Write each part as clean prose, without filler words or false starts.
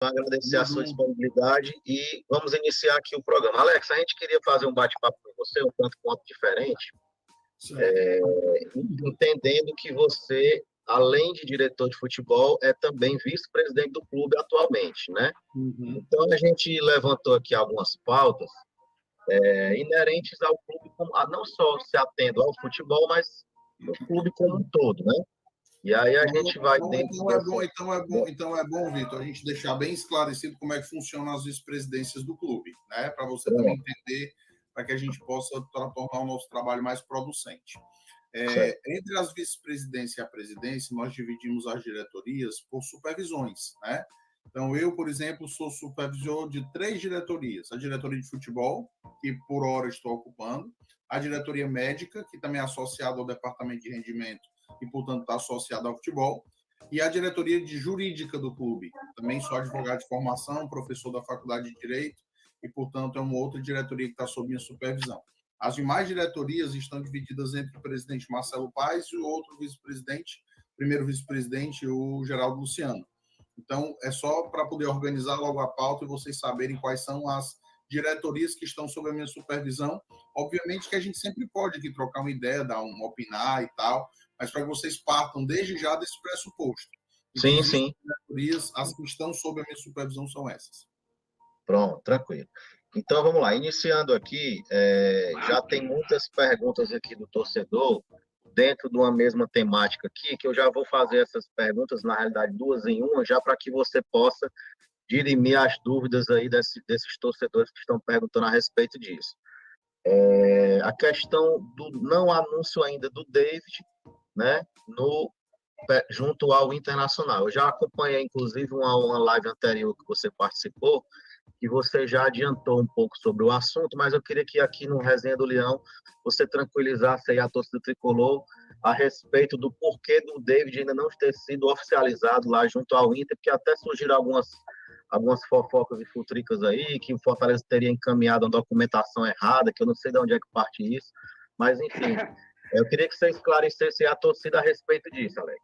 Agradecer a sua disponibilidade e vamos iniciar aqui o programa. Alex, a gente queria fazer um bate-papo com você, um tanto quanto diferente, entendendo que você, além de diretor de futebol, é também vice-presidente do clube atualmente, né? Uhum. Então, a gente levantou aqui algumas pautas inerentes ao clube, não só se atendo ao futebol, mas o clube como um todo, né? E aí a gente vai dentro Então é bom, Vitor, a gente deixar bem esclarecido como é que funcionam as vice-presidências do clube, né? Para você também entender, para que a gente possa tornar o nosso trabalho mais producente. Entre as vice-presidências e a presidência, nós dividimos as diretorias por supervisões, né? Então, eu, por exemplo, sou supervisor de 3 diretorias. A diretoria de futebol, que por hora estou ocupando, a diretoria médica, que também é associada ao departamento de rendimento e, portanto, está associada ao futebol, e a diretoria de jurídica do clube. Também sou advogado de formação, professor da Faculdade de Direito, e, portanto, é uma outra diretoria que está sob minha supervisão. As demais diretorias estão divididas entre o presidente Marcelo Paes e o outro vice-presidente, primeiro vice-presidente, o Geraldo Luciano. Então, é só para poder organizar logo a pauta e vocês saberem quais são as diretorias que estão sob a minha supervisão. Obviamente que a gente sempre pode aqui trocar uma ideia, dar um opinar e tal, mas para que vocês partam desde já desse pressuposto. Sim, sim. Diretorias, as que estão sob a minha supervisão são essas. Pronto, tranquilo. Então, vamos lá. Iniciando aqui, já tem muitas perguntas aqui do torcedor, dentro de uma mesma temática aqui, que eu já vou fazer essas perguntas, na realidade, 2 em 1, já para que você possa dirimir as dúvidas aí desses torcedores que estão perguntando a respeito disso. A questão do não anúncio ainda do David, né, junto ao Internacional. Eu já acompanhei, inclusive, uma live anterior que você participou, que você já adiantou um pouco sobre o assunto, mas eu queria que aqui no Resenha do Leão você tranquilizasse aí a torcida tricolor a respeito do porquê do David ainda não ter sido oficializado lá junto ao Inter, porque até surgiram algumas fofocas e futricas aí, que o Fortaleza teria encaminhado uma documentação errada, que eu não sei de onde é que parte isso, mas enfim, eu queria que você esclarecesse a torcida a respeito disso, Alex.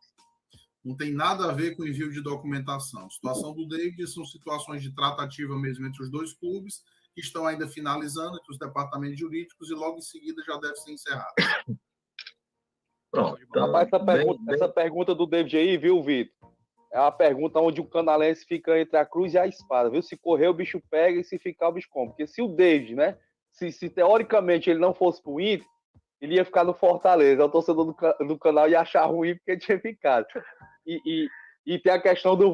Não tem nada a ver com o envio de documentação. A situação do David são situações de tratativa mesmo entre os dois clubes, que estão ainda finalizando entre os departamentos jurídicos e logo em seguida já deve ser encerrado. Pronto. Então, rapaz, essa pergunta do David aí, viu, Vitor? É uma pergunta onde o canalense fica entre a cruz e a espada, viu? Se correr, o bicho pega, e se ficar, o bicho come. Porque se o David, né, se teoricamente ele não fosse pro Inter, ele ia ficar no Fortaleza. O torcedor do canal ia achar ruim porque tinha ficado. E tem a questão do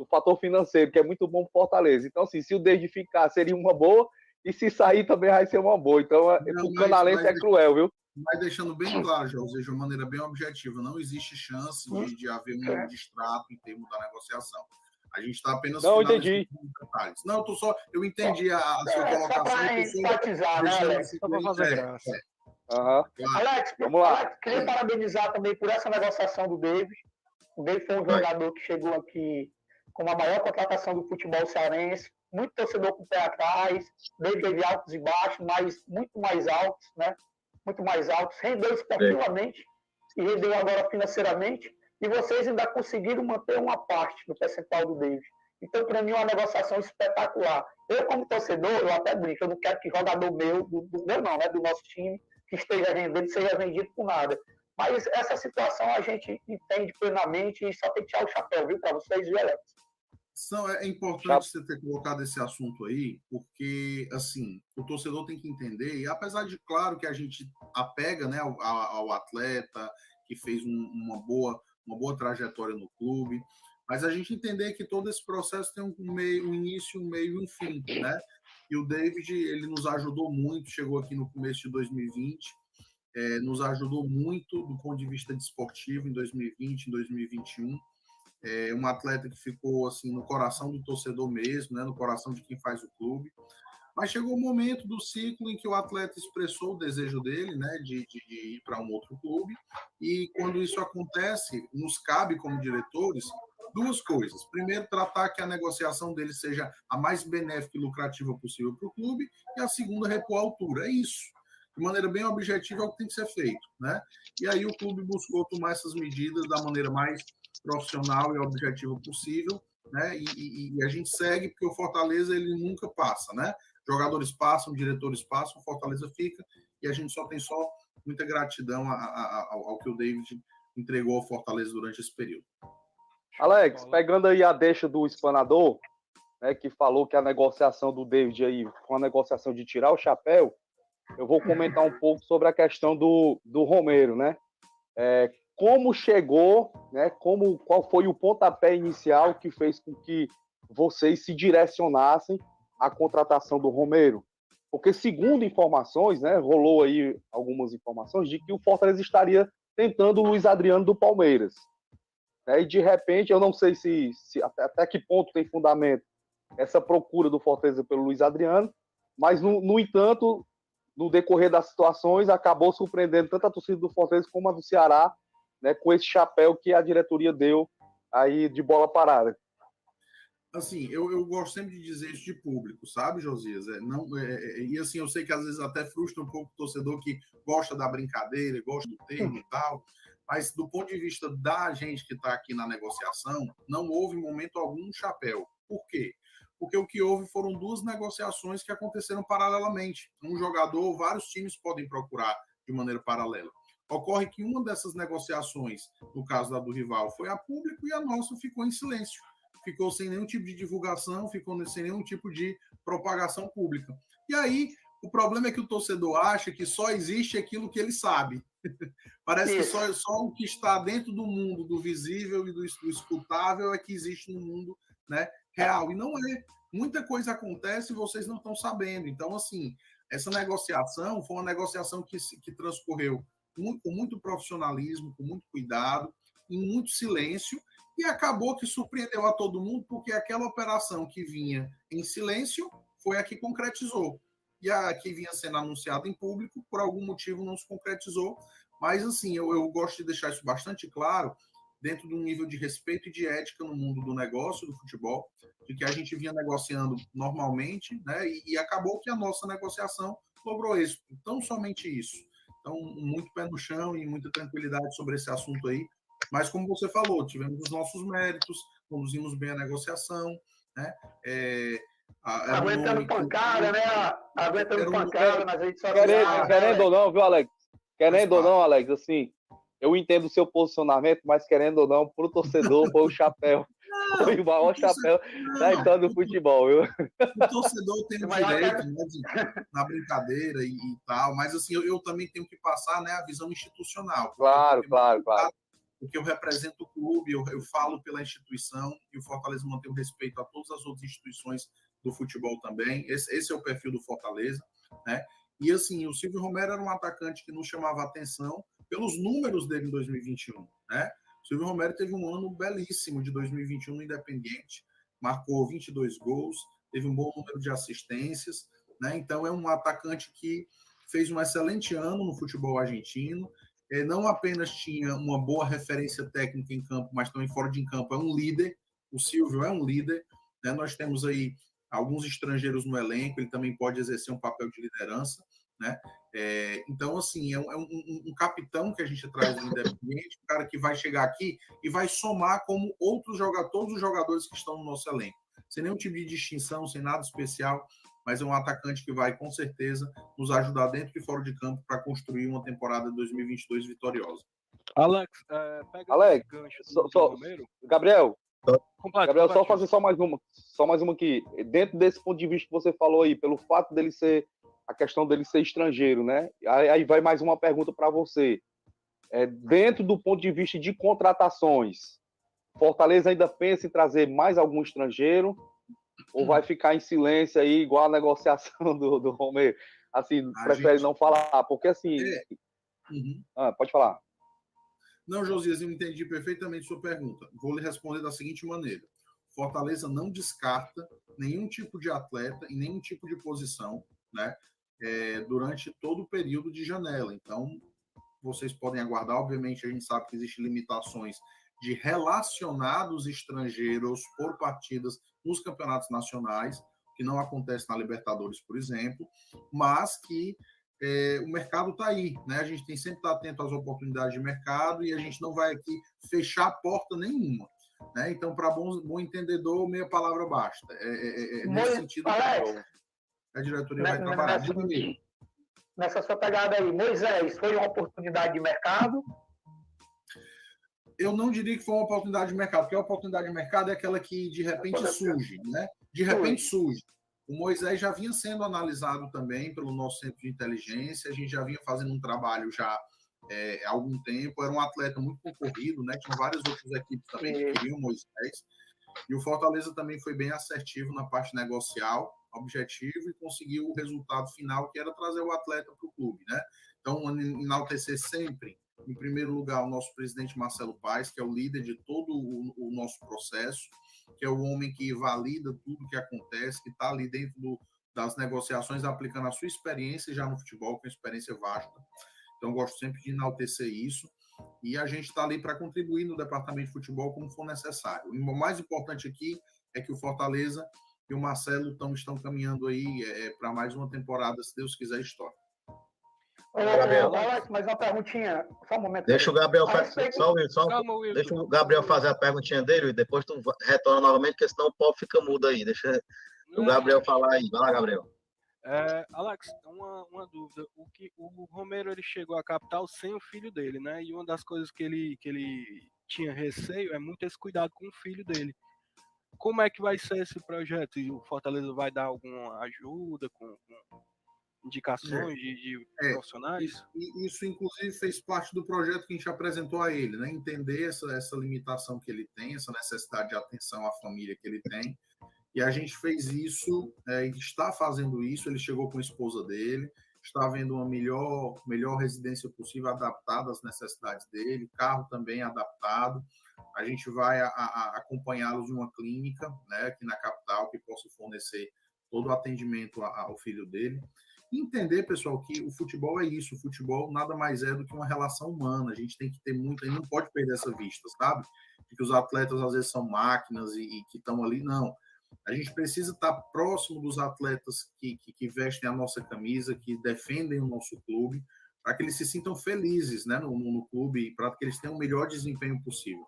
fator financeiro, que é muito bom pro Fortaleza. Então, assim, se o David ficar, seria uma boa, e se sair também vai ser uma boa. Então, o canalense é cruel, viu? Mas deixando bem claro, José, de uma maneira bem objetiva, não existe chance de haver um distrato em termos da negociação. A gente está apenas finalizando detalhes. Não, eu entendi a sua colocação. Para enfatizar, né, Alex? Só para fazer graça. Alex, vamos lá. Alex, queria parabenizar também por essa negociação do David. O David foi um jogador que chegou aqui com a maior contratação do futebol cearense, muito torcedor com o pé atrás, David teve altos e baixos, mas muito mais altos, né? Muito mais altos, rendeu esportivamente e rendeu agora financeiramente, e vocês ainda conseguiram manter uma parte do percentual do David. Então, para mim, é uma negociação espetacular. Eu, como torcedor, eu até brinco, eu não quero que jogador meu, do nosso time, que esteja vendendo, seja vendido por nada. Mas essa situação a gente entende plenamente e só tem que tirar o chapéu, viu, para vocês, viu, Alex? É importante você ter colocado esse assunto aí, porque, assim, o torcedor tem que entender, e apesar de, claro, que a gente apega, né, ao atleta, que fez uma boa trajetória no clube, mas a gente entender que todo esse processo tem um início, um meio e um fim, né? E o David, ele nos ajudou muito, chegou aqui no começo de 2020, nos ajudou muito do ponto de vista desportivo em 2020, em 2021, um atleta que ficou assim no coração do torcedor mesmo, né, no coração de quem faz o clube. Mas chegou o momento do ciclo em que o atleta expressou o desejo dele, né, de ir para um outro clube, e quando isso acontece, nos cabe como diretores 2 coisas. Primeiro, tratar que a negociação dele seja a mais benéfica e lucrativa possível para o clube, e a segunda, repor a altura. É isso. De maneira bem objetiva, é o que tem que ser feito, né? E aí o clube buscou tomar essas medidas da maneira mais profissional e objetiva possível, né? E a gente segue, porque o Fortaleza ele nunca passa, né? Jogadores passam, diretores passam, o Fortaleza fica, e a gente tem muita gratidão ao que o David entregou ao Fortaleza durante esse período. Alex, pegando aí a deixa do explanador, né, que falou que a negociação do David aí foi uma negociação de tirar o chapéu, eu vou comentar um pouco sobre a questão do Romero, né? Como chegou, né? Qual foi o pontapé inicial que fez com que vocês se direcionassem à contratação do Romero? Porque, segundo informações, né, rolou aí algumas informações de que o Fortaleza estaria tentando o Luiz Adriano do Palmeiras. E, de repente, eu não sei se até que ponto tem fundamento essa procura do Fortaleza pelo Luiz Adriano, mas, no entanto, no decorrer das situações, acabou surpreendendo tanto a torcida do Fortaleza como a do Ceará, né, com esse chapéu que a diretoria deu aí de bola parada. Assim, eu gosto sempre de dizer isso de público, sabe, Josias? E assim, eu sei que às vezes até frustra um pouco o torcedor que gosta da brincadeira, gosta do termo e tal, mas do ponto de vista da gente que está aqui na negociação, não houve em momento algum chapéu. Por quê? Porque o que houve foram duas negociações que aconteceram paralelamente. Um jogador, vários times podem procurar de maneira paralela. Ocorre que uma dessas negociações, no caso da do rival, foi a público e a nossa ficou em silêncio. Ficou sem nenhum tipo de divulgação, ficou sem nenhum tipo de propagação pública. E aí, o problema é que o torcedor acha que só existe aquilo que ele sabe. Parece que só o que está dentro do mundo do visível e do escutável é que existe no mundo, né, real. E não é. Muita coisa acontece e vocês não estão sabendo. Então, assim, essa negociação foi uma negociação que transcorreu com muito profissionalismo, com muito cuidado, em muito silêncio, e acabou que surpreendeu a todo mundo, porque aquela operação que vinha em silêncio foi a que concretizou. E a que vinha sendo anunciada em público, por algum motivo não se concretizou. Mas, assim, eu gosto de deixar isso bastante claro, dentro de um nível de respeito e de ética no mundo do negócio, do futebol, de que a gente vinha negociando normalmente, né? E acabou que a nossa negociação logrou êxito. Então, somente isso. Então, muito pé no chão e muita tranquilidade sobre esse assunto aí. Mas, como você falou, tivemos os nossos méritos, conduzimos bem a negociação, né? Aguentando pancada, né? Aguentando pancada nas redes sociais. Querendo ou não, viu, Alex? Querendo ou não, Alex, assim, eu entendo o seu posicionamento, mas querendo ou não, pro torcedor foi o chapéu. Foi o maior chapéu da história do futebol, viu? O torcedor tem o direito, né, na brincadeira e tal, mas assim, eu também tenho que passar, né, a visão institucional. Claro. Porque eu represento o clube, eu falo pela instituição, e o Fortaleza mantém o respeito a todas as outras instituições do futebol também. Esse é o perfil do Fortaleza, né? E assim, o Silvio Romero era um atacante que nos chamava a atenção pelos números dele em 2021, né? O Silvio Romero teve um ano belíssimo de 2021 no Independiente, marcou 22 gols, teve um bom número de assistências, né? Então é um atacante que fez um excelente ano no futebol argentino. Não apenas tinha uma boa referência técnica em campo, mas também fora de campo é um líder. O Silvio é um líder, né? Nós temos aí alguns estrangeiros no elenco, ele também pode exercer um papel de liderança, né? Então, assim, é um capitão que a gente traz do Independente, um cara que vai chegar aqui e vai somar como todos os jogadores que estão no nosso elenco, sem nenhum tipo de distinção, sem nada especial, mas é um atacante que vai, com certeza, nos ajudar dentro e fora de campo para construir uma temporada de 2022 vitoriosa. Alex, pega Alex, gancho do Romero. Gabriel, complete, só fazer só mais uma aqui. Dentro desse ponto de vista que você falou aí, pelo fato dele ser, a questão dele ser estrangeiro, né? Aí vai mais uma pergunta para você. Dentro do ponto de vista de contratações, Fortaleza ainda pensa em trazer mais algum estrangeiro? Ou vai ficar em silêncio aí, igual a negociação do Romero? Assim, prefere não falar, porque assim... pode falar. Não, Josias, eu entendi perfeitamente sua pergunta. Vou lhe responder da seguinte maneira. Fortaleza não descarta nenhum tipo de atleta em nenhum tipo de posição, né, durante todo o período de janela. Então, vocês podem aguardar. Obviamente, a gente sabe que existem limitações de relacionados estrangeiros por partidas nos campeonatos nacionais, que não acontece na Libertadores, por exemplo, mas que o mercado está aí, né? A gente tem sempre que estar atento às oportunidades de mercado e a gente não vai aqui fechar porta nenhuma. né? Então, para bom entendedor, meia palavra basta. Nesse sentido, Alex, a diretoria vai trabalhar. Nessa sua pegada aí, Moisés, foi uma oportunidade de mercado? Eu não diria que foi uma oportunidade de mercado, porque a oportunidade de mercado é aquela que de repente surge, né? De repente surge. O Moisés já vinha sendo analisado também pelo nosso centro de inteligência, a gente já vinha fazendo um trabalho já há algum tempo, era um atleta muito concorrido, né? Tinham várias outras equipes também que queriam o Moisés, e o Fortaleza também foi bem assertivo na parte negocial, objetivo, e conseguiu o resultado final, que era trazer o atleta para o clube, né? Então, enaltecer sempre, em primeiro lugar, o nosso presidente Marcelo Paes, que é o líder de todo o nosso processo, que é o homem que valida tudo que acontece, que está ali dentro das negociações, aplicando a sua experiência já no futebol, que é uma experiência vasta. Então, gosto sempre de enaltecer isso. E a gente está ali para contribuir no departamento de futebol como for necessário. E o mais importante aqui é que o Fortaleza e o Marcelo estão caminhando aí para mais uma temporada, se Deus quiser, história. Alex, mais uma perguntinha. Só um momento. Deixa o Gabriel deixa o Gabriel fazer a perguntinha dele e depois tu retorna novamente, porque senão o povo fica mudo aí. Deixa o Gabriel falar aí. Vai lá, Gabriel. Alex, uma dúvida. O Romero ele chegou à capital sem o filho dele, né? E uma das coisas que ele tinha receio é muito esse cuidado com o filho dele. Como é que vai ser esse projeto? E o Fortaleza vai dar alguma ajuda com indicações de profissionais? Isso, inclusive, fez parte do projeto que a gente apresentou a ele, né? Entender essa limitação que ele tem, essa necessidade de atenção à família que ele tem. E a gente fez isso, está fazendo isso. Ele chegou com a esposa dele, está vendo uma melhor residência possível, adaptada às necessidades dele, carro também adaptado. A gente vai acompanhá-los em uma clínica, né, aqui na capital, que possa fornecer todo o atendimento ao filho dele. E entender, pessoal, que o futebol é isso. O futebol nada mais é do que uma relação humana. A gente tem que ter muito, a gente não pode perder essa vista, sabe? De que os atletas às vezes são máquinas e que estão ali, não. A gente precisa estar próximo dos atletas que vestem a nossa camisa, que defendem o nosso clube, para que eles se sintam felizes, né, no clube, para que eles tenham o melhor desempenho possível.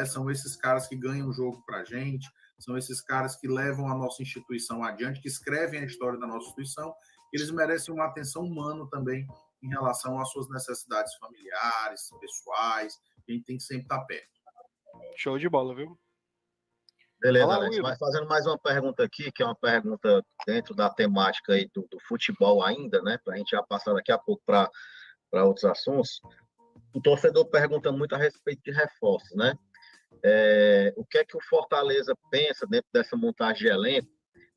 São esses caras que ganham o jogo para a gente, são esses caras que levam a nossa instituição adiante, que escrevem a história da nossa instituição. Eles merecem uma atenção humana também em relação às suas necessidades familiares, pessoais. A gente tem que sempre estar perto. Show de bola, viu? Beleza, Alex. Mas fazendo mais uma pergunta aqui, que é uma pergunta dentro da temática aí do futebol ainda, né? Para a gente já passar daqui a pouco para outros assuntos. O torcedor pergunta muito a respeito de reforços, né? O que é que o Fortaleza pensa dentro dessa montagem de elenco,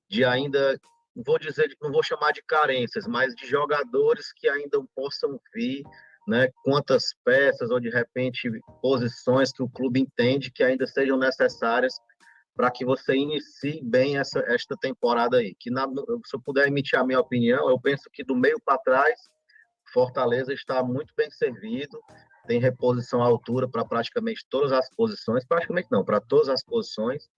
de ainda, não vou chamar de carências, mas de jogadores que ainda possam vir, né? Quantas peças ou, de repente, posições que o clube entende que ainda sejam necessárias para que você inicie bem esta temporada aí. Se eu puder emitir a minha opinião, eu penso que do meio para trás, Fortaleza está muito bem servido, tem reposição à altura para praticamente todas as posições, praticamente não, para todas as posições,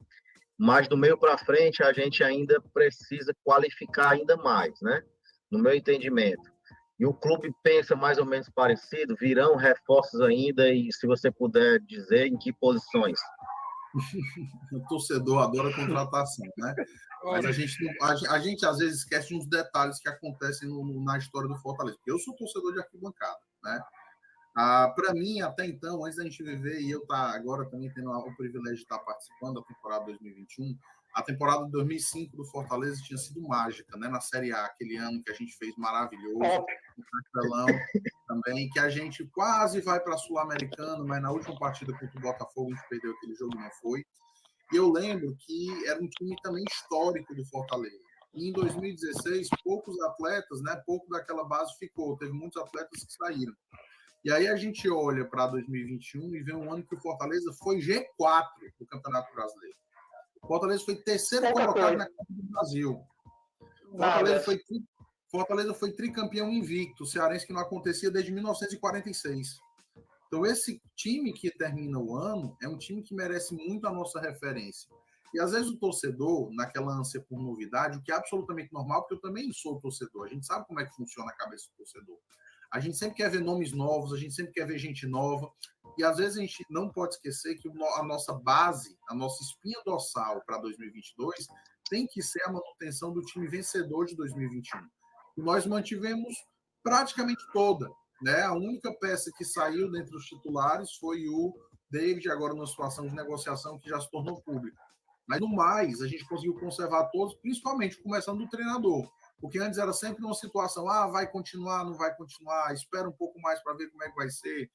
mas do meio para frente a gente ainda precisa qualificar ainda mais, né? No meu entendimento. E o clube pensa mais ou menos parecido, virão reforços ainda, e se você puder dizer em que posições? O torcedor adora contratação, né? Mas a gente às vezes esquece uns detalhes que acontecem na história do Fortaleza. Porque eu sou torcedor de arquibancada, né? Para mim, até então, antes da gente viver, e eu agora também tendo o privilégio de estar participando da temporada 2021, a temporada de 2005 do Fortaleza tinha sido mágica, né? Na Série A, aquele ano que a gente fez maravilhoso, no Castelão também, que a gente quase vai para a Sul-Americana, mas na última partida contra o Botafogo a gente perdeu aquele jogo, não foi. E eu lembro que era um time também histórico do Fortaleza. E em 2016, poucos atletas, né? Pouco daquela base ficou, teve muitos atletas que saíram. E aí a gente olha para 2021 e vê um ano que o Fortaleza foi G4 do Campeonato Brasileiro. O Fortaleza foi terceiro colocado na Copa do Brasil. Fortaleza foi tricampeão invicto, cearense, que não acontecia desde 1946. Então, esse time que termina o ano é um time que merece muito a nossa referência. E, às vezes, o torcedor, naquela ânsia por novidade, o que é absolutamente normal, porque eu também sou torcedor, a gente sabe como é que funciona a cabeça do torcedor. A gente sempre quer ver nomes novos, a gente sempre quer ver gente nova, e às vezes a gente não pode esquecer que a nossa base, a nossa espinha dorsal para 2022 tem que ser a manutenção do time vencedor de 2021. E nós mantivemos praticamente toda, né? A única peça que saiu dentre os titulares foi o David, agora numa situação de negociação que já se tornou pública. Mas, no mais, a gente conseguiu conservar todos, principalmente começando do treinador. Porque antes era sempre uma situação, vai continuar, não vai continuar, espera um pouco mais para ver como é que vai ser.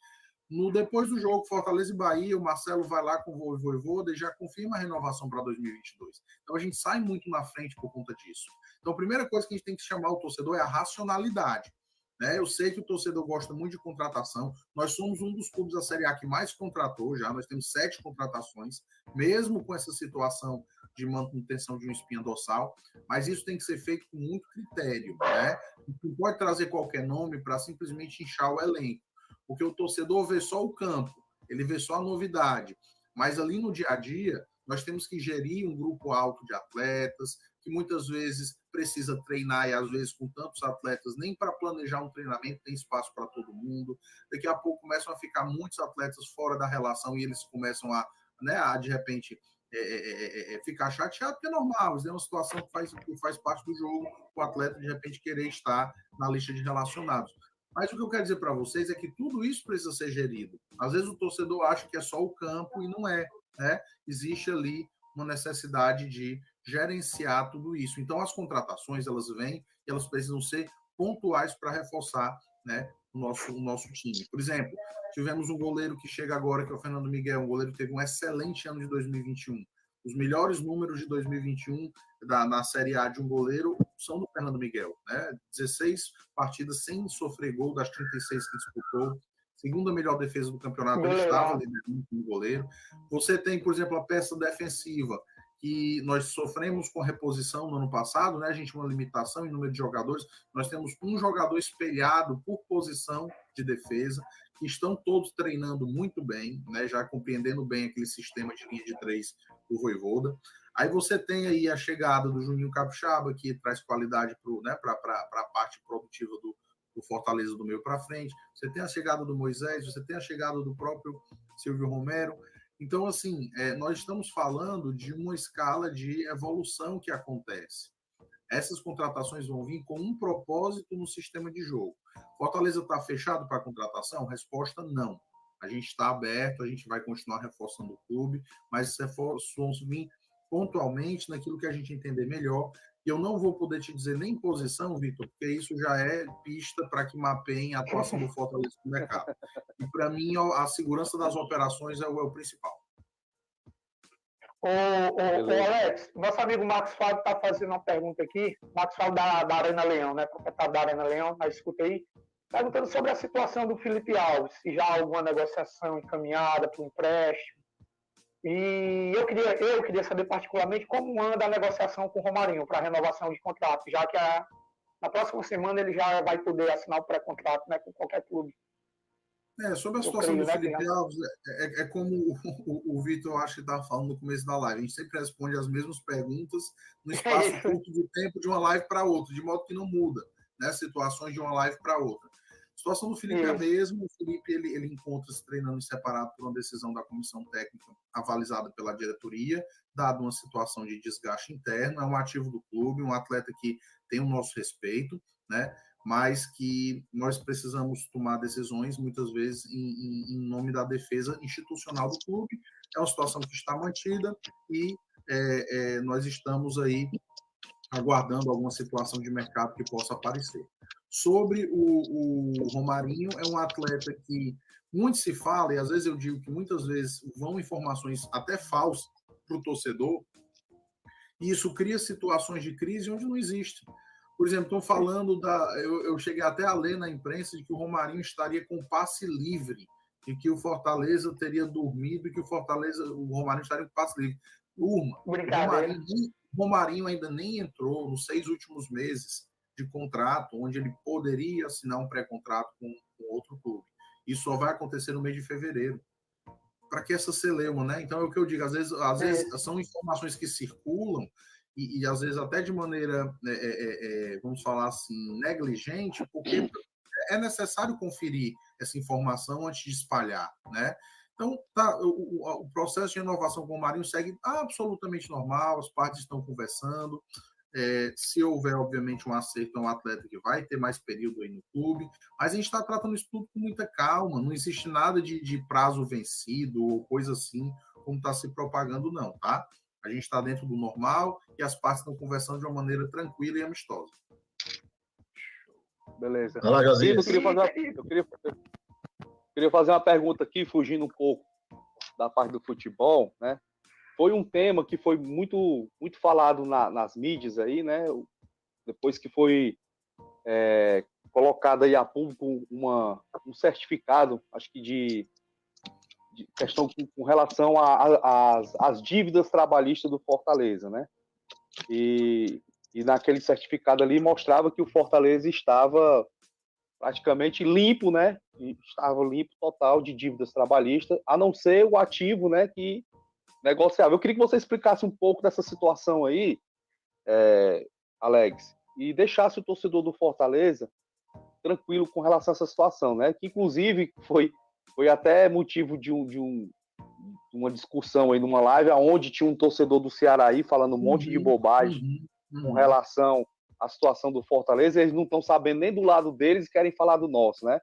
Depois do jogo Fortaleza e Bahia, o Marcelo vai lá com o Vojvoda e já confirma a renovação para 2022. Então, a gente sai muito na frente por conta disso. Então, a primeira coisa que a gente tem que chamar o torcedor é a racionalidade. Né? Eu sei que o torcedor gosta muito de contratação. Nós somos um dos clubes da Série A que mais contratou já. Nós temos 7 contratações, mesmo com essa situação de manutenção de uma espinha dorsal. Mas isso tem que ser feito com muito critério. Né? Não pode trazer qualquer nome para simplesmente inchar o elenco. Porque o torcedor vê só o campo, ele vê só a novidade. Mas ali no dia a dia, nós temos que gerir um grupo alto de atletas, que muitas vezes precisa treinar, e às vezes com tantos atletas, nem para planejar um treinamento tem espaço para todo mundo. Daqui a pouco começam a ficar muitos atletas fora da relação e eles começam a de repente, ficar chateado, porque é normal, isso é uma situação que faz parte do jogo, o atleta de repente querer estar na lista de relacionados. Mas o que eu quero dizer para vocês é que tudo isso precisa ser gerido. Às vezes o torcedor acha que é só o campo e não é, né? Existe ali uma necessidade de gerenciar tudo isso. Então, as contratações, elas vêm e elas precisam ser pontuais para reforçar, né, o nosso time. Por exemplo, tivemos um goleiro que chega agora, que é o Fernando Miguel, um goleiro que teve um excelente ano de 2021. Os melhores números de 2021 na Série A de um goleiro são do Fernando Miguel, né? 16 partidas sem sofrer gol das 36 que disputou. Segunda melhor defesa do campeonato, ele estava liderando como goleiro. Você tem, por exemplo, a peça defensiva, que nós sofremos com reposição no ano passado, né? A gente tinha uma limitação em número de jogadores. Nós temos um jogador espelhado por posição de defesa, que estão todos treinando muito bem, né? Já compreendendo bem aquele sistema de linha de 3 do Vojvoda. Aí você tem aí a chegada do Juninho Capixaba, que traz qualidade para a parte produtiva do Fortaleza do meio para frente. Você tem a chegada do Moisés, você tem a chegada do próprio Silvio Romero. Então, assim, nós estamos falando de uma escala de evolução que acontece. Essas contratações vão vir com um propósito no sistema de jogo. Fortaleza está fechado para a contratação? Resposta, não. A gente está aberto, a gente vai continuar reforçando o clube, mas esses reforços vão vir pontualmente naquilo que a gente entender melhor. E eu não vou poder te dizer nem posição, Vitor, porque isso já é pista para que mapeiem a atuação do Fortaleza no mercado. E, para mim, a segurança das operações é o principal. Alex, nosso amigo Marcos Fábio está fazendo uma pergunta aqui. Marcos Fábio da Arena Leão, né? Proprietário da Arena Leão, mas escuta aí. Perguntando sobre a situação do Felipe Alves, se já há alguma negociação encaminhada para o empréstimo. E eu queria saber particularmente como anda a negociação com o Romarinho para a renovação de contrato, já que na próxima semana ele já vai poder assinar o pré-contrato, né, com qualquer clube. Sobre a situação do Felipe Alves, como o Vitor, acho que estava falando no começo da live, a gente sempre responde as mesmas perguntas no espaço curto de tempo de uma live para outra, de modo que não muda, né, situações de uma live para outra. A situação do Felipe é a mesma. O Felipe ele encontra-se treinando separado por uma decisão da comissão técnica avalizada pela diretoria, dado uma situação de desgaste interno. É um ativo do clube, um atleta que tem o nosso respeito, né? Mas que nós precisamos tomar decisões, muitas vezes, em nome da defesa institucional do clube. É uma situação que está mantida e nós estamos aí aguardando alguma situação de mercado que possa aparecer. Sobre o Romarinho, é um atleta que muito se fala, e às vezes eu digo que muitas vezes vão informações até falsas para o torcedor, e isso cria situações de crise onde não existe. Por exemplo, estão falando eu cheguei até a ler na imprensa de que o Romarinho estaria com passe livre, e que o Fortaleza teria dormido, e que o Romarinho estaria com passe livre. Turma, o Romarinho ainda nem entrou nos 6 últimos meses de contrato, onde ele poderia assinar um pré-contrato com outro clube. Isso só vai acontecer no mês de fevereiro. Para que essa celeuma, né? Então, é o que eu digo, às vezes são informações que circulam e às vezes até de maneira, vamos falar assim, negligente, porque é necessário conferir essa informação antes de espalhar, né? Então, o processo de renovação com o Marinho segue absolutamente normal, as partes estão conversando. Se houver, obviamente, um acerto, é um atleta que vai ter mais período aí no clube, mas a gente está tratando isso tudo com muita calma, não existe nada de prazo vencido ou coisa assim, como está se propagando, não, tá? A gente está dentro do normal e as partes estão conversando de uma maneira tranquila e amistosa. Beleza. Olá, Josias. Eu queria fazer uma pergunta aqui, fugindo um pouco da parte do futebol, né? Foi um tema que foi muito, muito falado nas mídias aí, né? Depois que foi colocado aí a público um certificado, acho que de questão com relação às dívidas trabalhistas do Fortaleza, né? E naquele certificado ali mostrava que o Fortaleza estava praticamente limpo, né? Estava limpo total de dívidas trabalhistas, a não ser o ativo, né? Que negociável. Eu queria que você explicasse um pouco dessa situação aí, Alex, e deixasse o torcedor do Fortaleza tranquilo com relação a essa situação, né? Que inclusive foi até motivo de uma discussão aí numa live onde tinha um torcedor do Ceará aí falando um monte de bobagem com relação à situação do Fortaleza, e eles não estão sabendo nem do lado deles e querem falar do nosso, né?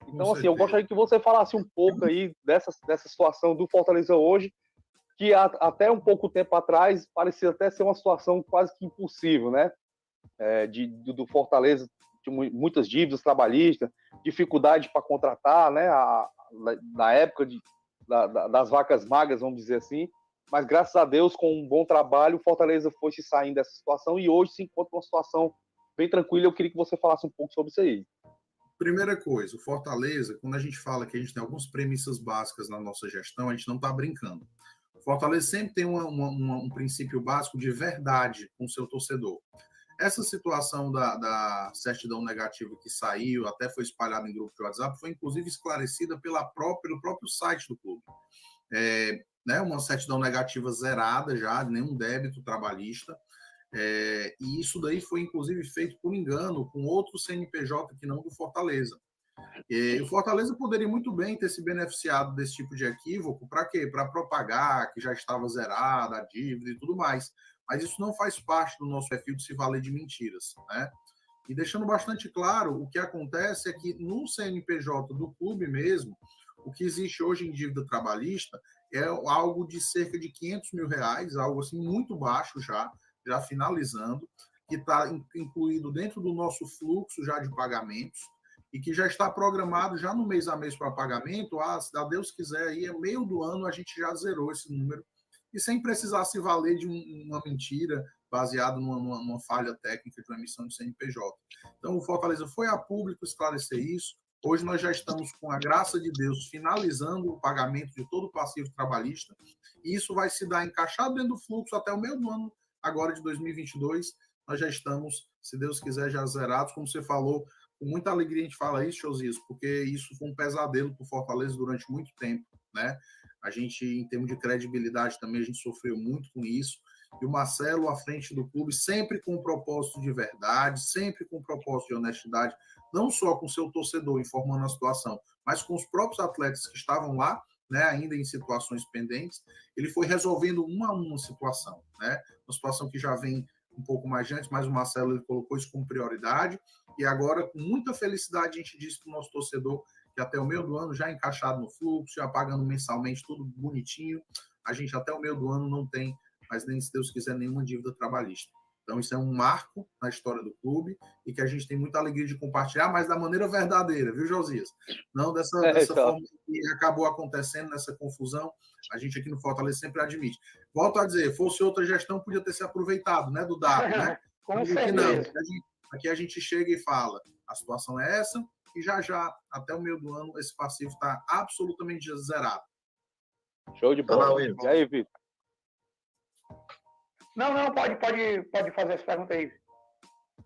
Então, assim, eu gostaria que você falasse um pouco aí dessa situação do Fortaleza hoje, que até um pouco tempo atrás parecia até ser uma situação quase que impossível, né? Do Fortaleza, de muitas dívidas trabalhistas, dificuldade para contratar, né? Na época das vacas magras, vamos dizer assim, mas graças a Deus, com um bom trabalho, o Fortaleza foi se saindo dessa situação e hoje se encontra uma situação bem tranquila. Eu queria que você falasse um pouco sobre isso aí. Primeira coisa, o Fortaleza, quando a gente fala que a gente tem algumas premissas básicas na nossa gestão, a gente não está brincando. O Fortaleza sempre tem um princípio básico de verdade com o seu torcedor. Essa situação da certidão negativa que saiu, até foi espalhada em grupo de WhatsApp, foi inclusive esclarecida pelo próprio site do clube. Né, uma certidão negativa zerada já, nenhum débito trabalhista, e isso daí foi inclusive feito por engano com outro CNPJ que não do Fortaleza. O Fortaleza poderia muito bem ter se beneficiado desse tipo de equívoco, para quê? Para propagar que já estava zerada a dívida e tudo mais, mas isso não faz parte do nosso perfil de se valer de mentiras, né? E deixando bastante claro, o que acontece é que no CNPJ do clube mesmo, o que existe hoje em dívida trabalhista é algo de cerca de R$500 mil, algo assim muito baixo já finalizando, que está incluído dentro do nosso fluxo já de pagamentos e que já está programado já no mês a mês para pagamento. Se Deus quiser, aí meio do ano a gente já zerou esse número e sem precisar se valer de uma mentira baseada numa falha técnica de uma emissão de CNPJ. Então, o Fortaleza foi a público esclarecer isso. Hoje nós já estamos, com a graça de Deus, finalizando o pagamento de todo o passivo trabalhista, e isso vai se dar encaixado dentro do fluxo até o meio do ano, agora de 2022. Nós já estamos, se Deus quiser, já zerados. Como você falou, com muita alegria a gente fala isso, Josias, porque isso foi um pesadelo para o Fortaleza durante muito tempo, né? A gente, em termos de credibilidade também, a gente sofreu muito com isso. E o Marcelo, à frente do clube, sempre com um propósito de verdade, sempre com um propósito de honestidade, não só com o seu torcedor informando a situação, mas com os próprios atletas que estavam lá, né, ainda em situações pendentes. Ele foi resolvendo uma a uma situação, né? Uma situação que já vem um pouco mais antes, mas o Marcelo ele colocou isso como prioridade. E agora, com muita felicidade, a gente disse para o nosso torcedor que até o meio do ano, já encaixado no fluxo, já pagando mensalmente tudo bonitinho, a gente até o meio do ano não tem, mas nem se Deus quiser, nenhuma dívida trabalhista. Então, isso é um marco na história do clube e que a gente tem muita alegria de compartilhar, mas da maneira verdadeira, viu, Josias? Não dessa forma que acabou acontecendo, nessa confusão. A gente aqui no Fortaleza sempre admite. Volto a dizer, fosse outra gestão, podia ter se aproveitado, né, do DAP, né? Com certeza. Aqui a gente chega e fala, a situação é essa, e já, até o meio do ano, esse passivo está absolutamente zerado. Show de bola. E aí, Vitor? Não, pode fazer essa pergunta aí.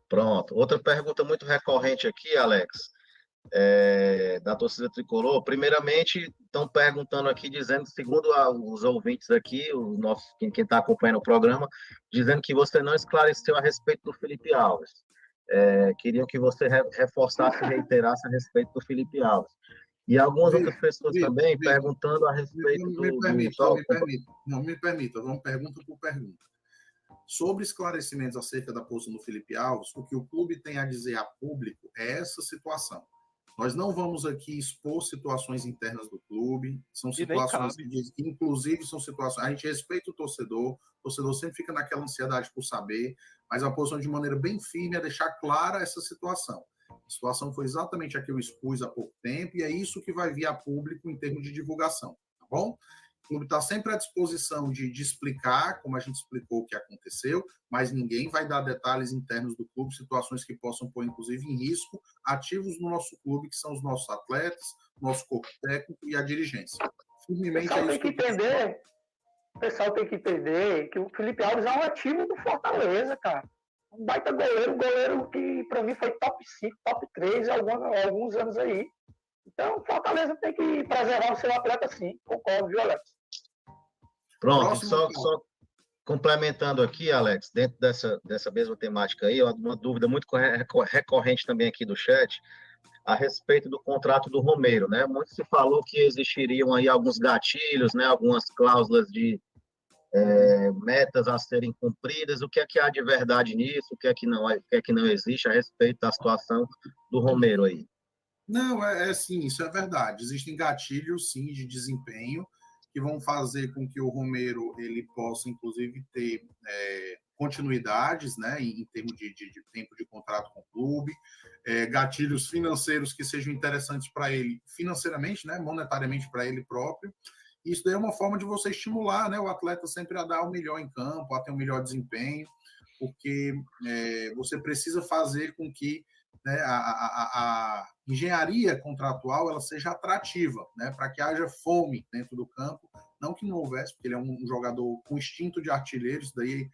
Pronto. Outra pergunta muito recorrente aqui, Alex, da torcida tricolor. Primeiramente, estão perguntando aqui, dizendo, segundo os ouvintes aqui, quem está acompanhando o programa, dizendo que você não esclareceu a respeito do Felipe Alves. queriam que você reforçasse e reiterasse a respeito do Felipe Alves. E algumas outras pessoas também perguntando a respeito me permita, vamos pergunta por pergunta. Sobre esclarecimentos acerca da posição do Felipe Alves, o que o clube tem a dizer a público é essa situação. Nós não vamos aqui expor situações internas do clube, são situações que, inclusive, são situações... A gente respeita o torcedor sempre fica naquela ansiedade por saber, mas a posição de maneira bem firme é deixar clara essa situação. A situação foi exatamente a que eu expus há pouco tempo, e é isso que vai vir a público em termos de divulgação, tá bom? O clube está sempre à disposição de explicar, como a gente explicou o que aconteceu, mas ninguém vai dar detalhes internos do clube, situações que possam pôr, inclusive, em risco ativos no nosso clube, que são os nossos atletas, nosso corpo técnico e a dirigência. Firmemente é isso que o pessoal tem que entender que o Felipe Alves é um ativo do Fortaleza, cara. Um baita goleiro que para mim foi top 5, top 3 há alguns anos aí. Então, o Fortaleza tem que preservar o seu atleta sim, concordo, viu, Alex? Pronto, só complementando aqui, Alex, dentro dessa mesma temática aí, uma dúvida muito recorrente também aqui do chat, a respeito do contrato do Romero, né? Muito se falou que existiriam aí alguns gatilhos, né? Algumas cláusulas de metas a serem cumpridas. O que é que há de verdade nisso? O que é que não existe a respeito da situação do Romero aí? Não, sim, isso é verdade. Existem gatilhos, sim, de desempenho que vão fazer com que o Romero ele possa, inclusive, ter continuidades, né, em termos de tempo de contrato com o clube, gatilhos financeiros que sejam interessantes para ele financeiramente, né, monetariamente para ele próprio. Isso daí é uma forma de você estimular, né, o atleta sempre a dar o melhor em campo, a ter um melhor desempenho, porque você precisa fazer com que, né, a engenharia contratual ela seja atrativa, né, para que haja fome dentro do campo, não que não houvesse, porque ele é um jogador com instinto de artilheiro, isso daí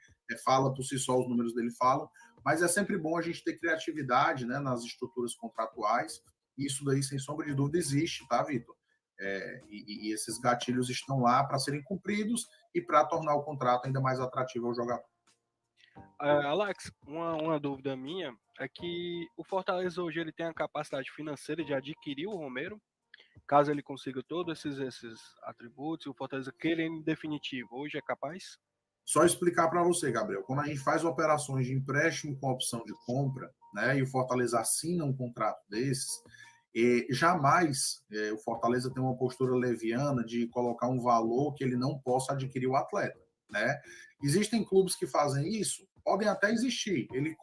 fala por si só, os números dele falam, mas é sempre bom a gente ter criatividade, né, nas estruturas contratuais, e isso daí, sem sombra de dúvida, existe, tá, Vitor? E esses gatilhos estão lá para serem cumpridos e para tornar o contrato ainda mais atrativo ao jogador. Alex, uma dúvida minha é que o Fortaleza hoje ele tem a capacidade financeira de adquirir o Romero, caso ele consiga todos esses atributos, e o Fortaleza queira em definitivo, hoje é capaz? Só explicar para você, Gabriel, quando a gente faz operações de empréstimo com opção de compra, né, e o Fortaleza assina um contrato desses, jamais o Fortaleza tem uma postura leviana de colocar um valor que ele não possa adquirir o atleta, né? Existem clubes que fazem isso, podem até existir. Ele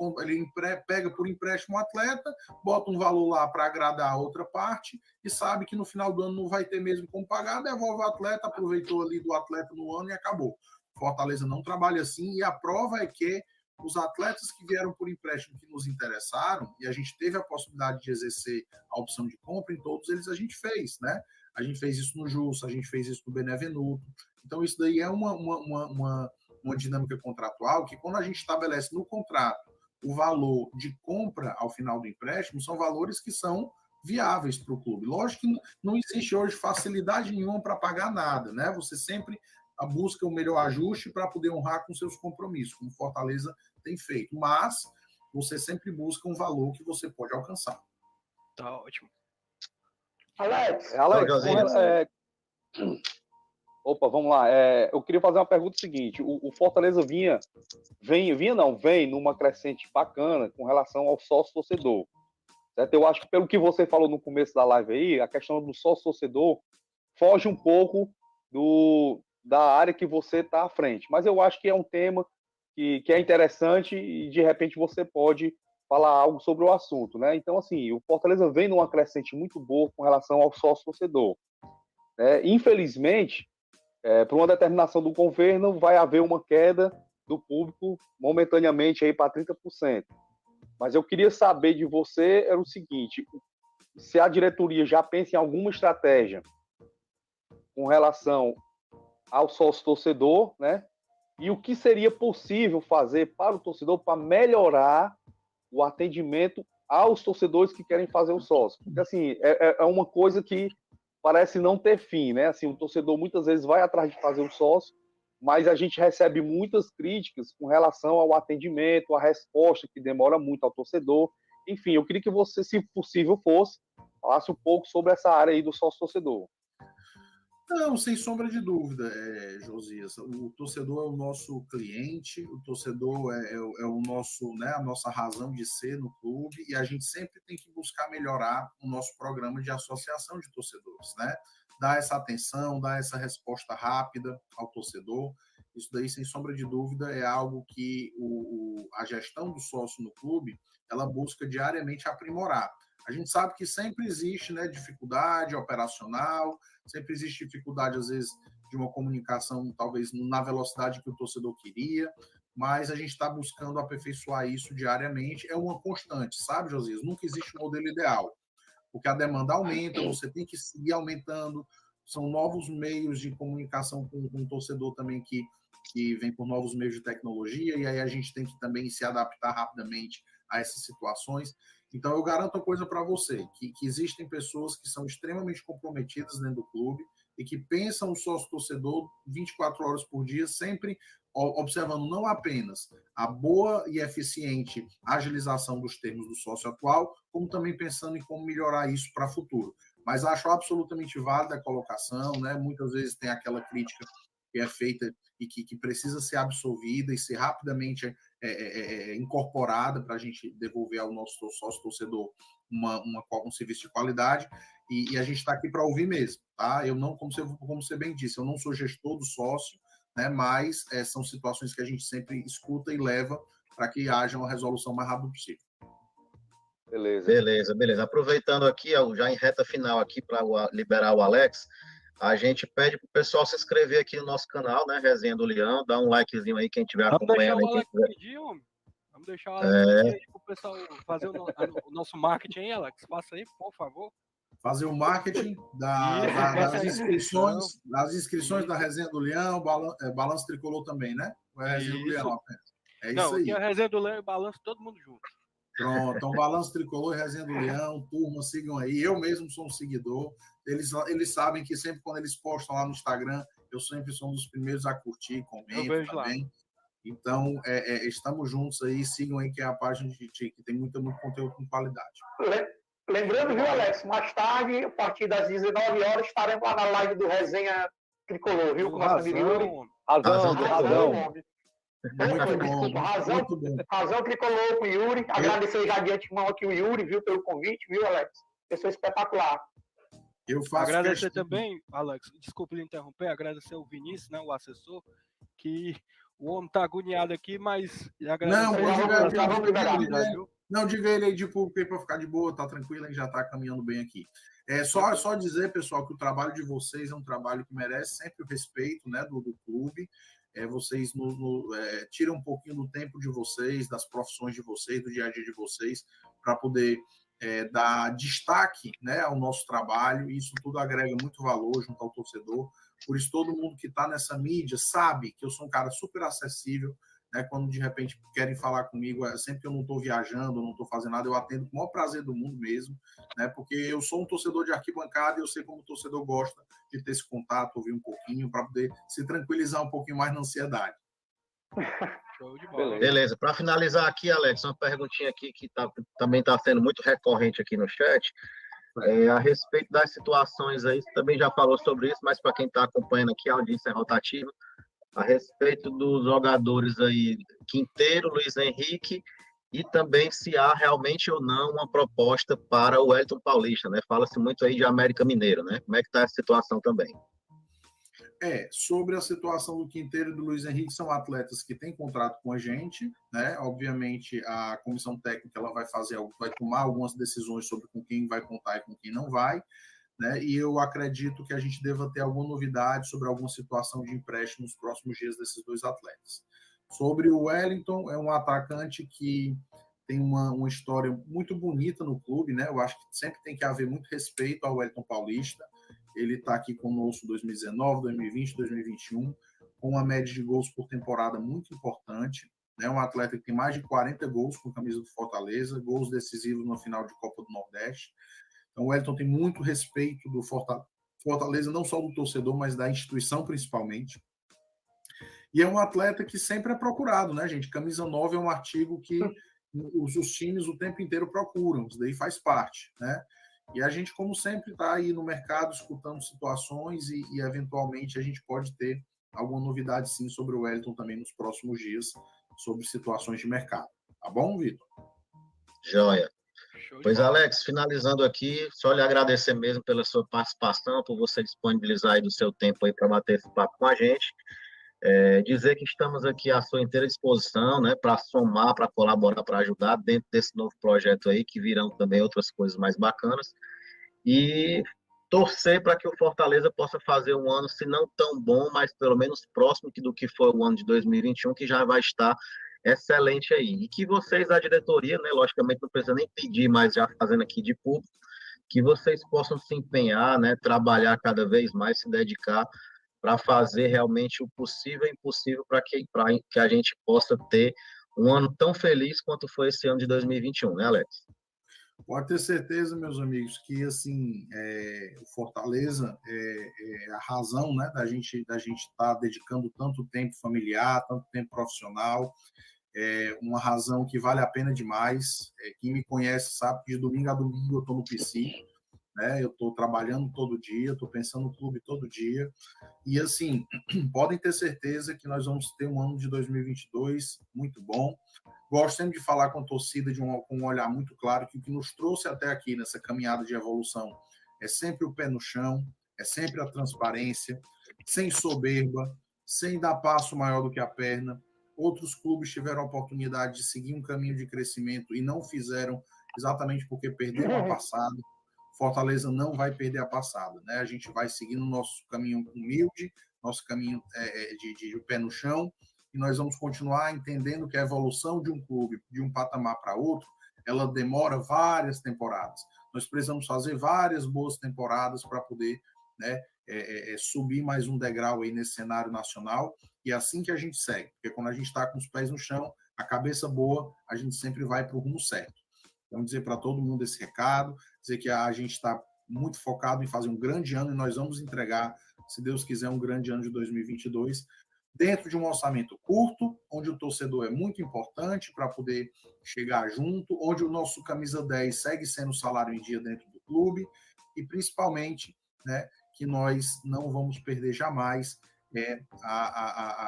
pega por empréstimo o atleta, bota um valor lá para agradar a outra parte e sabe que no final do ano não vai ter mesmo como pagar, devolve o atleta, aproveitou ali do atleta no ano e acabou. Fortaleza não trabalha assim, e a prova é que os atletas que vieram por empréstimo que nos interessaram, e a gente teve a possibilidade de exercer a opção de compra, em todos eles a gente fez, né? A gente fez isso no Jussa, a gente fez isso no Benevenuto. Então, isso daí é uma dinâmica contratual que, quando a gente estabelece no contrato o valor de compra ao final do empréstimo, são valores que são viáveis para o clube. Lógico que não existe hoje facilidade nenhuma para pagar nada, né? Você sempre busca o melhor ajuste para poder honrar com seus compromissos, como Fortaleza tem feito. Mas você sempre busca um valor que você pode alcançar. Tá ótimo. Alex, opa, vamos lá. Eu queria fazer uma pergunta seguinte. O Fortaleza vem numa crescente bacana com relação ao sócio-torcedor. Certo? Eu acho que, pelo que você falou no começo da live aí, a questão do sócio-torcedor foge um pouco da área que você está à frente. Mas eu acho que é um tema que é interessante e, de repente, você pode falar algo sobre o assunto, né? Então, assim, o Fortaleza vem numa crescente muito boa com relação ao sócio-torcedor. Infelizmente, por uma determinação do governo, vai haver uma queda do público momentaneamente aí para 30%. Mas eu queria saber de você era o seguinte, se a diretoria já pensa em alguma estratégia com relação ao sócio-torcedor, né? E o que seria possível fazer para o torcedor para melhorar o atendimento aos torcedores que querem fazer o sócio. Porque, assim, é uma coisa que parece não ter fim, né? Assim, o torcedor muitas vezes vai atrás de fazer o sócio, mas a gente recebe muitas críticas com relação ao atendimento, à resposta, que demora muito ao torcedor. Enfim, eu queria que você, se possível fosse, falasse um pouco sobre essa área aí do sócio-torcedor. Não, sem sombra de dúvida, Josias. O torcedor é o nosso cliente, o torcedor é o nosso, né, a nossa razão de ser no clube, e a gente sempre tem que buscar melhorar o nosso programa de associação de torcedores, né? Dar essa atenção, dar essa resposta rápida ao torcedor. Isso daí, sem sombra de dúvida, é algo que a gestão do sócio no clube, ela busca diariamente aprimorar. A gente sabe que sempre existe, né, dificuldade operacional, sempre existe dificuldade, às vezes, de uma comunicação, talvez, na velocidade que o torcedor queria, mas a gente está buscando aperfeiçoar isso diariamente. É uma constante, sabe, Josias? Nunca existe um modelo ideal, porque a demanda aumenta, você tem que seguir aumentando, são novos meios de comunicação com o torcedor também que vem por novos meios de tecnologia, e aí a gente tem que também se adaptar rapidamente a essas situações. Então, eu garanto uma coisa para você, que existem pessoas que são extremamente comprometidas dentro do clube e que pensam o sócio-torcedor 24 horas por dia, sempre observando não apenas a boa e eficiente agilização dos termos do sócio atual, como também pensando em como melhorar isso para o futuro. Mas acho absolutamente válida a colocação, né? Muitas vezes tem aquela crítica que é feita e que precisa ser absolvida e ser rapidamente incorporada para a gente devolver ao nosso sócio-torcedor um serviço de qualidade, e a gente está aqui para ouvir mesmo, tá? Eu não, como você bem disse, eu não sou gestor do sócio, né? Mas são situações que a gente sempre escuta e leva para que haja uma resolução mais rápida possível. Beleza. Aproveitando aqui, já em reta final aqui, para liberar o Alex, a gente pede para o pessoal se inscrever aqui no nosso canal, né? Resenha do Leão, dá um likezinho aí, quem estiver acompanhando. Vamos deixar o Alex pedir aí para o pessoal fazer o nosso marketing aí, Alex. Faça aí, por favor. Fazer o marketing das inscrições da Resenha do Leão, Balanço Tricolor também, né? Ou é Resenha do Leão apenas? Não, isso aí. Aqui é a Resenha do Leão e Balanço, todo mundo junto. Pronto, então Balanço Tricolor e Resenha do Leão, turma, sigam aí. Eu mesmo sou um seguidor. Eles sabem que sempre quando eles postam lá no Instagram, eu sempre sou um dos primeiros a curtir, comento também. Lá. Então, estamos juntos aí, sigam aí, que é a página que tem muito conteúdo com qualidade. Lembrando, viu, Alex? Mais tarde, a partir das 19 horas, estaremos lá na live do Resenha Tricolor, viu? Com o nosso amigo Yuri. Razão. Muito bom. Razão Tricolor com o Yuri. Agradecer já de antemão aqui o Yuri, viu, pelo convite, viu, Alex? Pessoa espetacular. Eu faço agradecer também, Alex, desculpe lhe interromper, agradecer o Vinícius, né, o assessor, que o homem tá agoniado aqui, mas não, diga ele aí de público para ficar de boa, tá tranquilo, ele já tá caminhando bem aqui. Só dizer, pessoal, que o trabalho de vocês é um trabalho que merece sempre o respeito, né, do clube. Vocês tiram um pouquinho do tempo de vocês, das profissões de vocês, do dia a dia de vocês, para poder dar destaque, né, ao nosso trabalho, e isso tudo agrega muito valor junto ao torcedor. Por isso, todo mundo que está nessa mídia sabe que eu sou um cara super acessível, né? Quando de repente querem falar comigo, sempre que eu não estou viajando, não estou fazendo nada, eu atendo com o maior prazer do mundo mesmo, né? Porque eu sou um torcedor de arquibancada e eu sei como o torcedor gosta de ter esse contato, ouvir um pouquinho, para poder se tranquilizar um pouquinho mais na ansiedade. Show de bola. Beleza. Para finalizar aqui, Alex, uma perguntinha aqui que também está sendo muito recorrente aqui no chat. A respeito das situações aí, você também já falou sobre isso, mas para quem está acompanhando aqui, a audiência é rotativa, a respeito dos jogadores aí, Quinteiro, Luiz Henrique, e também se há realmente ou não uma proposta para o Wellington Paulista, né? Fala-se muito aí de América Mineiro, né? Como é que está a situação também? Sobre a situação do Quinteiro e do Luiz Henrique, são atletas que têm contrato com a gente, né? Obviamente, a comissão técnica ela vai tomar algumas decisões sobre com quem vai contar e com quem não vai, né? E eu acredito que a gente deva ter alguma novidade sobre alguma situação de empréstimo nos próximos dias desses dois atletas. Sobre o Wellington, é um atacante que tem uma história muito bonita no clube, né? Eu acho que sempre tem que haver muito respeito ao Wellington Paulista. Ele está aqui conosco em 2019, 2020, 2021, com uma média de gols por temporada muito importante. É um atleta que tem mais de 40 gols com a camisa do Fortaleza, gols decisivos no final de Copa do Nordeste. Então, o Wellington tem muito respeito do Fortaleza, não só do torcedor, mas da instituição principalmente. E é um atleta que sempre é procurado, né, gente? Camisa 9 é um artigo que os times o tempo inteiro procuram, isso daí faz parte, né? E a gente, como sempre, está aí no mercado escutando situações e, eventualmente, a gente pode ter alguma novidade, sim, sobre o Wellington também nos próximos dias, sobre situações de mercado. Tá bom, Vitor? Joia. Pois, bola. Alex, finalizando aqui, só lhe agradecer mesmo pela sua participação, por você disponibilizar aí do seu tempo aí para bater esse papo com a gente. Dizer que estamos aqui à sua inteira disposição, né, para somar, para colaborar, para ajudar dentro desse novo projeto aí, que virão também outras coisas mais bacanas. E torcer para que o Fortaleza possa fazer um ano, se não tão bom, mas pelo menos próximo do que foi o ano de 2021, que já vai estar excelente aí. E que vocês, a diretoria, né, logicamente não precisa nem pedir, mas já fazendo aqui de público, que vocês possam se empenhar, né, trabalhar cada vez mais, se dedicar para fazer realmente o possível e impossível para que a gente possa ter um ano tão feliz quanto foi esse ano de 2021, né, Alex? Pode ter certeza, meus amigos, que assim o Fortaleza é a razão, né, da gente estar dedicando tanto tempo familiar, tanto tempo profissional, uma razão que vale a pena demais. Quem me conhece sabe que de domingo a domingo eu estou no PC, né? Eu estou trabalhando todo dia, estou pensando no clube todo dia. E, assim, podem ter certeza que nós vamos ter um ano de 2022 muito bom. Gosto sempre de falar com a torcida com um olhar muito claro que o que nos trouxe até aqui nessa caminhada de evolução é sempre o pé no chão, é sempre a transparência, sem soberba, sem dar passo maior do que a perna. Outros clubes tiveram a oportunidade de seguir um caminho de crescimento e não fizeram exatamente porque perderam a passada. Fortaleza não vai perder a passada, né? A gente vai seguindo o nosso caminho humilde, nosso caminho de pé no chão, e nós vamos continuar entendendo que a evolução de um clube, de um patamar para outro, ela demora várias temporadas. Nós precisamos fazer várias boas temporadas para poder, né, subir mais um degrau aí nesse cenário nacional, e é assim que a gente segue, porque quando a gente está com os pés no chão, a cabeça boa, a gente sempre vai para o rumo certo. Então, dizer para todo mundo esse recado, dizer que a gente está muito focado em fazer um grande ano e nós vamos entregar, se Deus quiser, um grande ano de 2022, dentro de um orçamento curto, onde o torcedor é muito importante para poder chegar junto, onde o nosso camisa 10 segue sendo o salário em dia dentro do clube e, principalmente, né, que nós não vamos perder jamais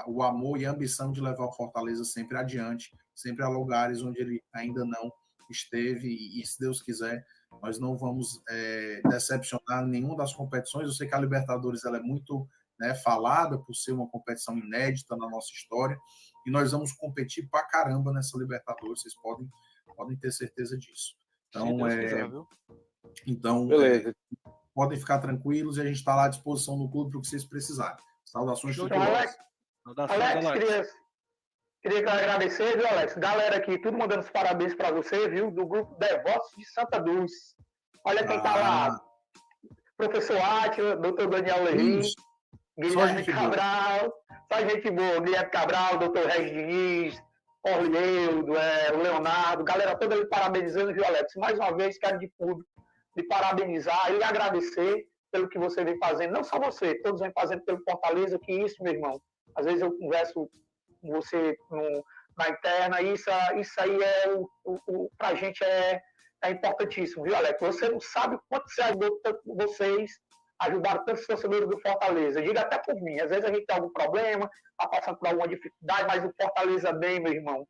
o amor e a ambição de levar o Fortaleza sempre adiante, sempre a lugares onde ele ainda não esteve e, se Deus quiser, nós não vamos decepcionar nenhuma das competições. Eu sei que a Libertadores ela é muito, né, falada por ser uma competição inédita na nossa história e nós vamos competir pra caramba nessa Libertadores, vocês podem ter certeza disso. Então, então podem ficar tranquilos e a gente está lá à disposição do clube para o que vocês precisarem. Saudações tricolores. Alex, queria agradecer, viu, Alex? Galera aqui, tudo mandando os parabéns para você, viu? Do grupo Devotos de Santa Cruz. Olha quem tá lá. Professor Átila, doutor Daniel Lery, Guilherme Cabral, só gente boa, Guilherme Cabral, doutor Regis Diniz, Orleudo, o Leonardo, galera toda ali parabenizando, viu, Alex? Mais uma vez, quero de público de parabenizar e agradecer pelo que você vem fazendo. Não só você, todos vêm fazendo pelo Fortaleza, que isso, meu irmão. Às vezes eu converso com você na interna, e isso aí pra gente é importantíssimo, viu, Alex? Você não sabe o quanto você ajudou vocês, ajudaram tantos torcedores do Fortaleza. Diga até por mim, às vezes a gente tem algum problema, está passando por alguma dificuldade, mas o Fortaleza bem, meu irmão.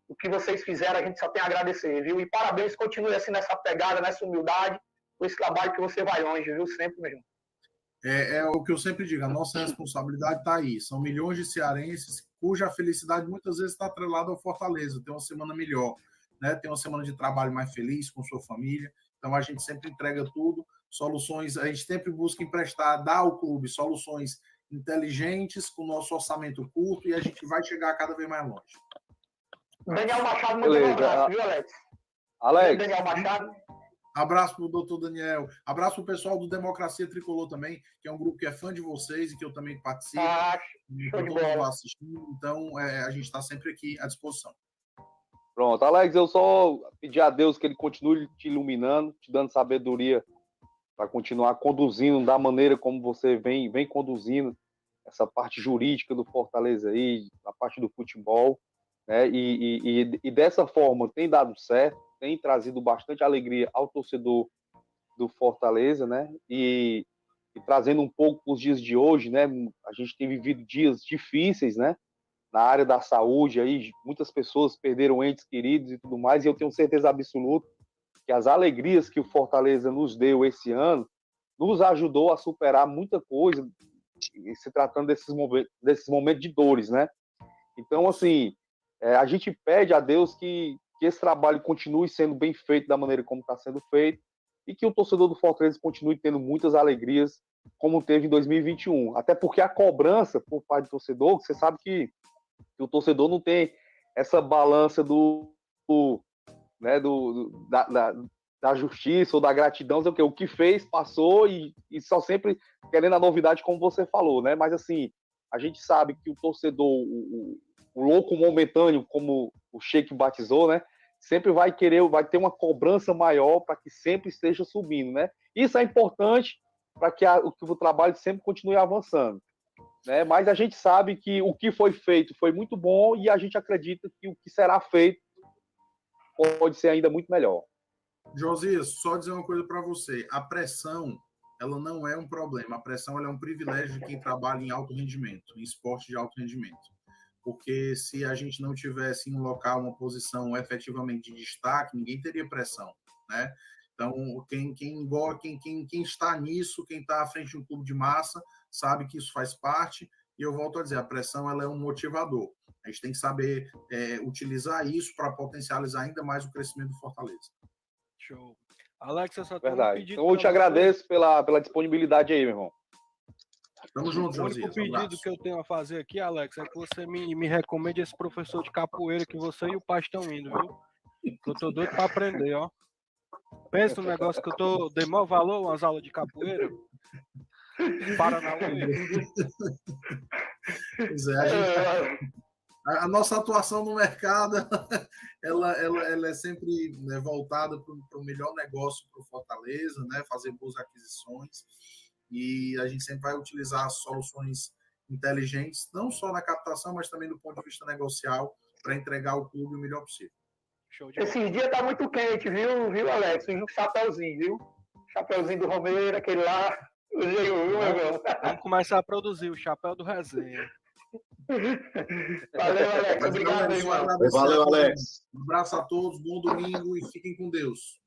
O que vocês fizeram, a gente só tem a agradecer, viu? E parabéns, continue assim nessa pegada, nessa humildade, com esse trabalho que você vai longe, viu? Sempre, meu irmão. É o que eu sempre digo, a nossa responsabilidade está aí. São milhões de cearenses cuja felicidade muitas vezes está atrelada ao Fortaleza, tem uma semana melhor, né? Tem uma semana de trabalho mais feliz com sua família. Então a gente sempre entrega tudo, soluções, a gente sempre busca emprestar, dar ao clube soluções inteligentes com o nosso orçamento curto e a gente vai chegar cada vez mais longe. Daniel Machado mandou um abraço, viu, Alex? Daniel Machado. Abraço para o doutor Daniel. Abraço para o pessoal do Democracia Tricolor também, que é um grupo que é fã de vocês e que eu também participo. Show de bola. Assistindo, então, a gente está sempre aqui à disposição. Pronto, Alex, eu só pedi a Deus que ele continue te iluminando, te dando sabedoria para continuar conduzindo da maneira como você vem conduzindo essa parte jurídica do Fortaleza aí, a parte do futebol, né? E dessa forma tem dado certo, tem trazido bastante alegria ao torcedor do Fortaleza, né? E trazendo um pouco para os dias de hoje, né? A gente tem vivido dias difíceis, né? Na área da saúde, aí muitas pessoas perderam entes queridos e tudo mais, e eu tenho certeza absoluta que as alegrias que o Fortaleza nos deu esse ano nos ajudou a superar muita coisa, se tratando desses momentos de dores, né? Então, assim, a gente pede a Deus que esse trabalho continue sendo bem feito da maneira como está sendo feito e que o torcedor do Fortaleza continue tendo muitas alegrias como teve em 2021. Até porque a cobrança por parte do torcedor, você sabe que o torcedor não tem essa balança da justiça ou da gratidão, o que fez, passou e só sempre querendo a novidade, como você falou, né? Mas assim, a gente sabe que o torcedor, o louco momentâneo, como o Sheik batizou, né? Sempre vai ter uma cobrança maior para que sempre esteja subindo, né? Isso é importante para que o trabalho sempre continue avançando, né? Mas a gente sabe que o que foi feito foi muito bom e a gente acredita que o que será feito pode ser ainda muito melhor. Josias, só dizer uma coisa para você. A pressão, ela não é um problema. A pressão ela é um privilégio de quem trabalha em alto rendimento, em esporte de alto rendimento. Porque se a gente não tivesse em um local uma posição efetivamente de destaque, ninguém teria pressão, né? Então, quem está nisso, quem está à frente de um clube de massa, sabe que isso faz parte. E eu volto a dizer, a pressão ela é um motivador. A gente tem que saber utilizar isso para potencializar ainda mais o crescimento do Fortaleza. Show. Alex, eu só tenho um pedido. Então, eu te você. agradeço pela disponibilidade aí, meu irmão. Tamo junto, Josias. O único pedido que eu tenho a fazer aqui, Alex, é que você me recomende esse professor de capoeira que você e o pai estão indo, viu? Que eu tô doido para aprender, ó. Pensa no negócio que eu dei maior valor, umas aulas de capoeira. Paranauê. Pois é, a nossa atuação no mercado ela é sempre, né, voltada para o melhor negócio para o Fortaleza, né, fazer boas aquisições, e a gente sempre vai utilizar soluções inteligentes, não só na captação, mas também do ponto de vista negocial, para entregar ao clube o melhor possível. Esse dia tá muito quente, viu, Alex? Um chapeuzinho, viu? Chapeuzinho do Romero, aquele lá. Vamos começar a produzir o chapéu do resenha. Valeu, Alex. Obrigado, irmão. Valeu, Alex. Um abraço a todos, bom domingo e fiquem com Deus.